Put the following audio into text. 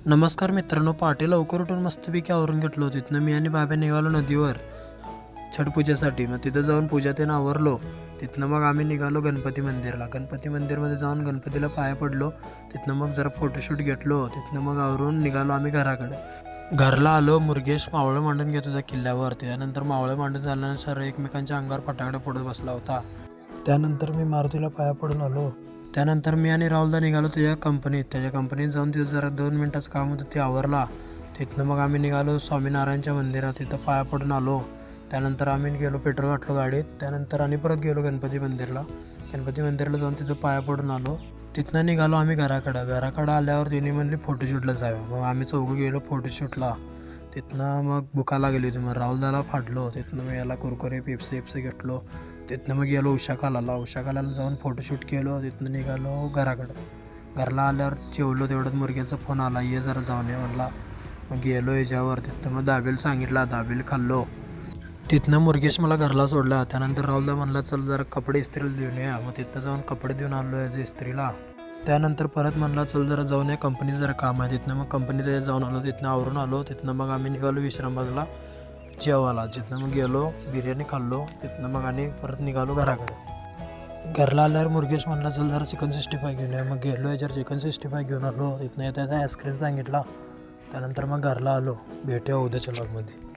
नमस्कार मित्रांनो, पहाटे लवकर उठून मस्तपैकी आवरून घेतलो. तिथनं मी आणि बाबा निघालो नदीवर छठ पूजेसाठी. मग तिथं जाऊन पूजा त्यानं आवरलो. तिथनं मग आम्ही निघालो गणपती मंदिरला. गणपती मंदिरमध्ये जाऊन गणपतीला पाया पडलो. तिथनं मग जरा फोटोशूट घेतलो. तिथनं मग आवरून निघालो आम्ही घराकडे. घरला आलो. मुरगेश मावळं मांडून घेत होता किल्ल्यावर. त्यानंतर मावळं मांडून झाल्यानंतर एकमेकांच्या अंगावर फटाकडे फोडत बसला होता. त्यानंतर मी मारुतीला पाया पडून आलो. त्यानंतर मी आणि राहुलदा निघालो त्याच्या कंपनीत जाऊन तिथं जरा 2 मिनिटाचं काम होतं ते आवरला. तिथनं मग आम्ही निघालो स्वामीनारायणच्या मंदिरात. तिथं पाया पडून आलो. त्यानंतर आम्ही गेलो, पेट्रोल घातलो गाडीत. त्यानंतर आणि परत गेलो गणपती मंदिरला जाऊन तिथं पाया पडून आलो. तिथनं निघालो आम्ही घराकडं आल्यावर त्यांनी म्हणले फोटोशूटला जाऊया. मग आम्ही चौघं गेलो फोटोशूटला. तिथनं मग भुका लागली होती. मग राहुलदाला फाडलो. तिथनं मग याला कुरकुरे पेप्सी घेतलो. तिथनं मग गेलो उषा खालाला जाऊन फोटोशूट केलो. तिथनं निघालो घरला आल्यावर जेवलो. तेवढ्यात मुरग्याचा फोन आला, ये जरा जाऊन ये म्हणला. मग गेलो याच्यावर. तिथनं मग दाबेल सांगितला, दाबेल खाल्लो. तिथनं मुरगेश मला घरला सोडला. त्यानंतर राहुलदा म्हणला चल जरा कपडे इस्त्रीला देऊन या. मग तिथनं जाऊन कपडे देऊन आलो याचे इस्त्रीला. त्यानंतर परत म्हणला चल जरा जाऊन या, कंपनीत जरा काम आहे. तिथनं मग कंपनीत जाऊन आलो. तिथनं आवरून आलो. तिथनं मग आम्ही निघालो विश्रामबागला जेवायला. तिथनं मग गेलो, बिर्याणी खाल्लो. तिथनं मग आणि परत निघालो घराकडे. घरला आल्यावर मुरगेश म्हणला चल जरा चिकन 65 घेऊन या. मग गेलो याच्यावर चिकन 65 घेऊन आलो. तिथनं येता आईस्क्रीम सांगितला. त्यानंतर मग घरला आलो. भेटूया उद्याच्या व्लॉगमध्ये.